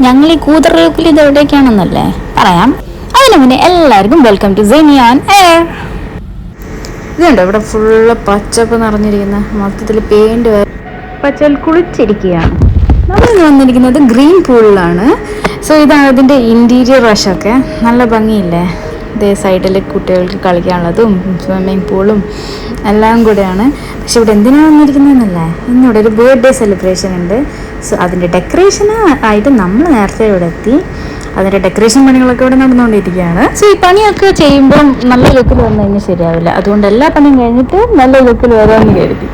ഞങ്ങൾ ഈ കൂതറയൂക്കിൽ ഇത് എവിടേക്കാണെന്നല്ലേ പറയാം. അതിന് മുന്നേ എല്ലാവർക്കും വെൽക്കം ടു സെനിയോൺ എയർ. ഇതുണ്ടോ ഇവിടെ ഫുള്ള് പച്ചപ്പ് നിറഞ്ഞിരിക്കുന്ന മൊത്തത്തിൽ പെയിന്റ് പച്ചൽ കുളിച്ചിരിക്കുകയാണ്. നമ്മൾ വന്നിരിക്കുന്നത് ഗ്രീൻ പൂളിലാണ്. സോ ഇതാണ് ഇതിൻ്റെ ഇൻറ്റീരിയർ വശമൊക്കെ. നല്ല ഭംഗിയില്ലേ? ഇതേ സൈഡിൽ കുട്ടികൾക്ക് കളിക്കാനുള്ളതും സ്വിമ്മിങ് പൂളും എല്ലാം കൂടെയാണ്. പക്ഷെ ഇവിടെ എന്തിനാണ് വന്നിരിക്കുന്നതെന്നല്ലേ, ഇന്നിവിടെ ഒരു ബർത്ത്ഡേ സെലിബ്രേഷൻ ഉണ്ട്. സോ അതിൻ്റെ ഡെക്കറേഷൻ ആയിട്ട് നമ്മൾ നേരത്തെ ഇവിടെ എത്തി. അതിൻ്റെ ഡെക്കറേഷൻ പണികളൊക്കെ ഇവിടെ നടന്നുകൊണ്ടിരിക്കുകയാണ്. സോ ഈ പണിയൊക്കെ ചെയ്യുമ്പം നല്ല ലുക്കിൽ വന്നു കഴിഞ്ഞാൽ ശരിയാവില്ല. അതുകൊണ്ട് എല്ലാ പണിയും കഴിഞ്ഞിട്ട് നല്ല ലുക്കിൽ വരാമെന്ന് കരുതി.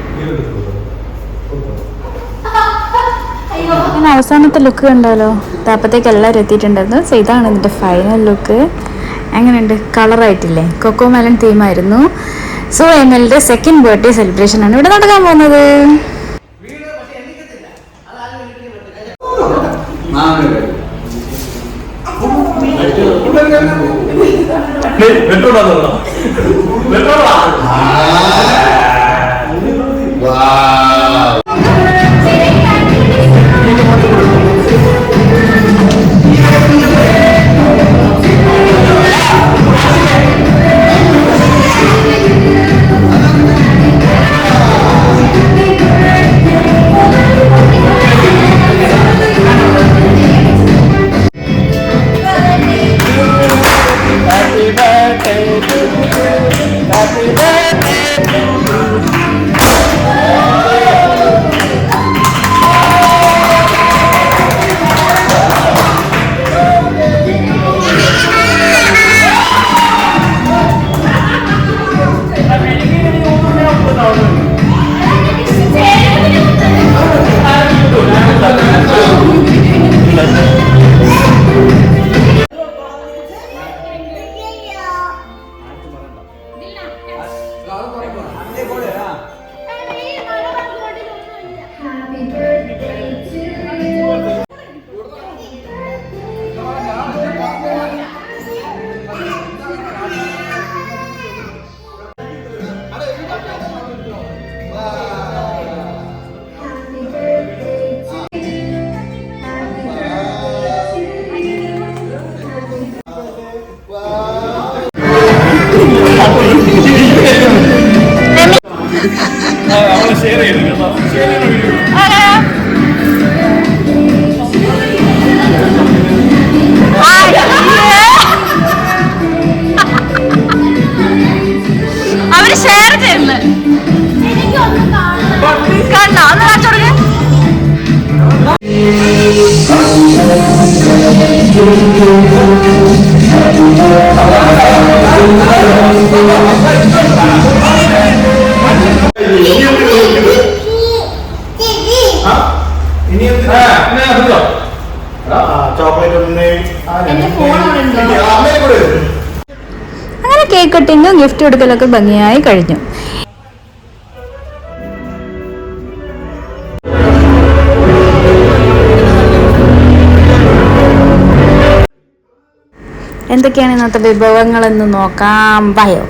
അങ്ങനെ അവസാനത്തെ ലുക്ക് കണ്ടാലോ? അപ്പോഴത്തേക്ക് എല്ലാവരും എത്തിയിട്ടുണ്ടായിരുന്നു. സോ ഇതാണ് ഇതിൻ്റെ ഫൈനൽ ലുക്ക്. എങ്ങനെയുണ്ട്? കളറായിട്ടില്ലേ? കൊക്കോ മെലൺ തീമായിരുന്നു. സോ എങ്ങളുടെ സെക്കൻഡ് ബർത്ത്ഡേ സെലിബ്രേഷൻ ആണ് ഇവിടെ നടക്കാൻ പോകുന്നത്. അവര് ഷെയർ ചെയ്യുന്നു. കണ്ടോ? ഒന്ന് കാണിച്ചോടുക. അങ്ങനെ കേക്ക് കട്ടിങ്ങും ഗിഫ്റ്റ് കൊടുക്കലൊക്കെ ഭംഗിയായി കഴിഞ്ഞു. എന്തൊക്കെയാണ് ഇന്നത്തെ വിഭവങ്ങളെന്ന് നോക്കാം. ഭയോ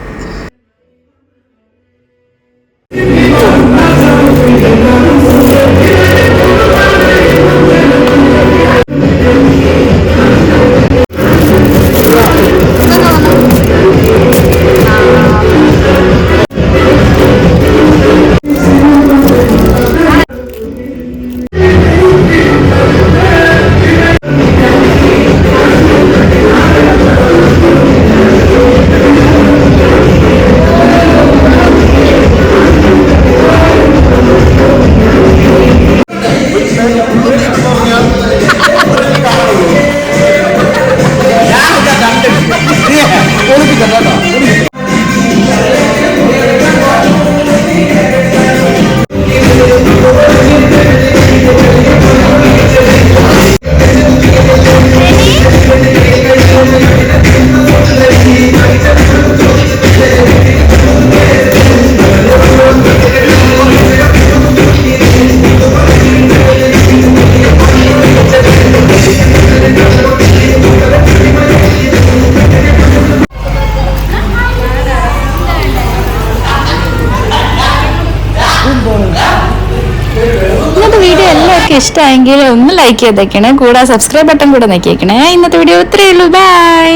ഇഷ്ടമായെങ്കിൽ ഒന്ന് ലൈക്ക് ചെയ്തേക്കണേ, കൂടെ സബ്സ്ക്രൈബ് ബട്ടൺ കൂടെ നോക്കിയേക്കണേ. ഇന്നത്തെ വീഡിയോ ഇത്രയേ ഉള്ളൂ. ബൈ.